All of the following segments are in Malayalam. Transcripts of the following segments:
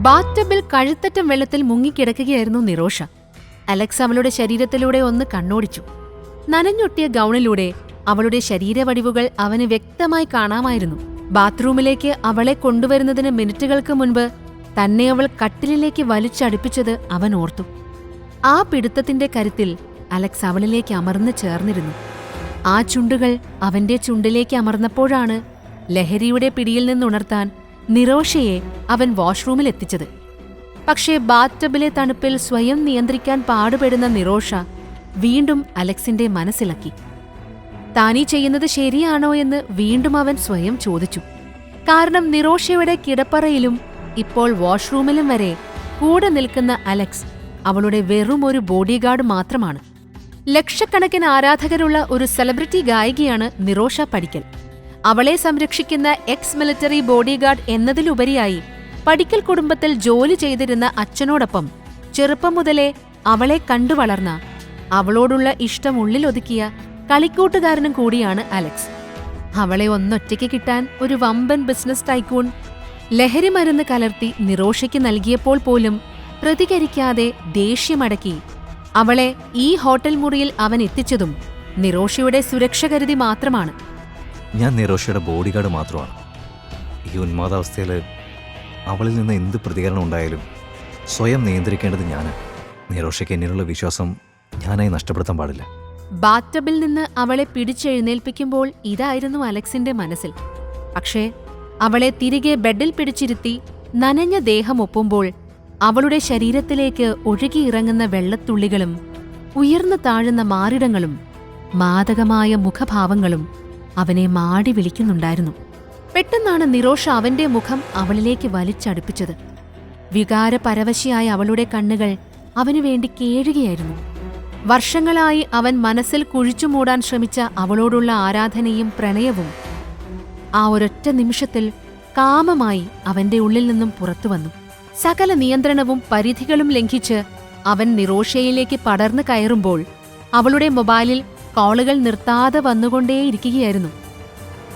ബാത്ടബിൽ കഴുത്തറ്റം വെള്ളത്തിൽ മുങ്ങിക്കിടക്കുകയായിരുന്നു നിറോഷ. അലക്സ് അവളുടെ ശരീരത്തിലൂടെ ഒന്ന് കണ്ണോടിച്ചു. നനഞ്ഞൊട്ടിയ ഗൗണിലൂടെ അവളുടെ ശരീരവടിവുകൾ അവന് വ്യക്തമായി കാണാമായിരുന്നു. ബാത്റൂമിലേക്ക് അവളെ കൊണ്ടുവരുന്നതിന് മിനിറ്റുകൾക്ക് മുൻപ് തന്നെ അവൾ കട്ടിലിലേക്ക് വലിച്ചടുപ്പിച്ചത് അവൻ ഓർത്തു. ആ പിടുത്തത്തിന്റെ കരുത്തിൽ അലക്സ് അവളിലേക്ക് അമർന്നു ചേർന്നിരുന്നു. ആ ചുണ്ടുകൾ അവന്റെ ചുണ്ടിലേക്ക് അമർന്നപ്പോഴാണ് ലഹരിയുടെ പിടിയിൽ നിന്നുണർത്താൻ നിറോഷയെ അവൻ വാഷ്റൂമിലെത്തിച്ചത്. പക്ഷേ ബാത്ടബിലെ തണുപ്പിൽ സ്വയം നിയന്ത്രിക്കാൻ പാടുപെടുന്ന നിറോഷ വീണ്ടും അലക്സിന്റെ മനസ്സിലാക്കി. താനീ ചെയ്യുന്നത് ശരിയാണോ എന്ന് വീണ്ടും അവൻ സ്വയം ചോദിച്ചു. കാരണം നിറോഷയുടെ കിടപ്പറയിലും ഇപ്പോൾ വാഷ്റൂമിലും വരെ കൂടെ നിൽക്കുന്ന അലക്സ് അവളുടെ വെറും ഒരു ബോഡിഗാർഡ് മാത്രമാണ്. ലക്ഷക്കണക്കിന് ആരാധകരുള്ള ഒരു സെലിബ്രിറ്റി ഗായികയാണ് നിറോഷ പടിക്കൽ. അവളെ സംരക്ഷിക്കുന്ന എക്സ് മിലിറ്ററി ബോഡിഗാർഡ് എന്നതിലുപരിയായി പടിക്കൽ കുടുംബത്തിൽ ജോലി ചെയ്തിരുന്ന അച്ഛനോടൊപ്പം ചെറുപ്പം മുതലേ അവളെ കണ്ടു വളർന്ന, അവളോടുള്ള ഇഷ്ടം ഉള്ളിലൊതുക്കിയ കളിക്കൂട്ടുകാരനും കൂടിയാണ് അലക്സ്. അവളെ ഒന്നൊറ്റയ്ക്ക് കിട്ടാൻ ഒരു വമ്പൻ ബിസിനസ് ടൈക്കൂൺ ലഹരിമരുന്ന് കലർത്തി നിറോഷയ്ക്ക് നൽകിയപ്പോൾ പോലും പ്രതികരിക്കാതെ ദേഷ്യമടക്കി അവളെ ഈ ഹോട്ടൽ മുറിയിൽ അവൻ എത്തിച്ചതും നിറോഷയുടെ സുരക്ഷ കരുതി മാത്രമാണ്. ഞാൻ നിറോഷയുടെ ബോഡിഗാർഡ് മാത്രമാണ്. ഈ ഉന്മാദാവസ്ഥയിൽ അവളിൽ നിന്ന് എന്ത് പ്രതികരണം ഉണ്ടായാലും സ്വയം നിയന്ത്രിക്കേണ്ടത് ഞാനാണ്. നിറോഷയ്ക്ക് എന്നിലുള്ള വിശ്വാസം ഞാനായി നഷ്ടപ്പെടുത്താൻ പാടില്ല. ബാത്ടബിൽ നിന്ന് അവളെ പിടിച്ചെഴുന്നേൽപ്പിക്കുമ്പോൾ ഇതായിരുന്നു അലക്സിന്റെ മനസ്സിൽ. പക്ഷേ അവളെ തിരികെ ബെഡിൽ പിടിച്ചിരുത്തി നനഞ്ഞ ദേഹം ഒപ്പുമ്പോൾ അവളുടെ ശരീരത്തിലേക്ക് ഒഴുകിയിറങ്ങുന്ന വെള്ളത്തുള്ളികളും ഉയർന്നു താഴുന്ന മാറിടങ്ങളും മാദകമായ മുഖഭാവങ്ങളും അവനെ മാടി വിളിക്കുന്നുണ്ടായിരുന്നു. പെട്ടെന്നാണ് നിറോഷ അവന്റെ മുഖം അവളിലേക്ക് വലിച്ചടുപ്പിച്ചത്. വികാരപരവശിയായ അവളുടെ കണ്ണുകൾ അവനുവേണ്ടി കേഴുകയായിരുന്നു. വർഷങ്ങളായി അവൻ മനസ്സിൽ കുഴിച്ചുമൂടാൻ ശ്രമിച്ച അവളോടുള്ള ആരാധനയും പ്രണയവും ആ ഒരൊറ്റ നിമിഷത്തിൽ കാമമായി അവന്റെ ഉള്ളിൽ നിന്നും പുറത്തുവന്നു. സകല നിയന്ത്രണവും പരിധികളും ലംഘിച്ച് അവൻ നിറോഷയിലേക്ക് പടർന്നു കയറുമ്പോൾ അവളുടെ മൊബൈലിൽ കോളുകൾ നിർത്താതെ വന്നുകൊണ്ടേയിരിക്കുകയായിരുന്നു.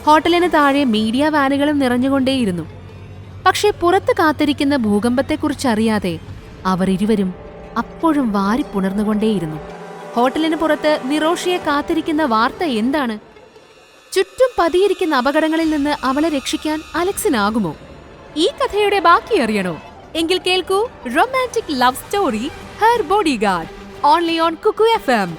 ഹോട്ടലിന് താഴെ മീഡിയ വാനുകളും നിറഞ്ഞുകൊണ്ടേയിരുന്നു. പക്ഷേ പുറത്ത് കാത്തിരിക്കുന്ന ഭൂകമ്പത്തെക്കുറിച്ചറിയാതെ അവർ ഇരുവരും അപ്പോഴും വാരിപ്പുണർന്നുകൊണ്ടേയിരുന്നു. ഹോട്ടലിന് പുറത്ത് നിറോഷയെ കാത്തിരിക്കുന്ന വാർത്ത എന്താണ്? ചുറ്റും പതിയിരിക്കുന്ന അപകടങ്ങളിൽ നിന്ന് അവളെ രക്ഷിക്കാൻ അലക്സിനാകുമോ? ഈ കഥയുടെ ബാക്കി അറിയണോ? എങ്കിൽ കേൾക്കൂ romantic love story her bodyguard only on Kuku FM.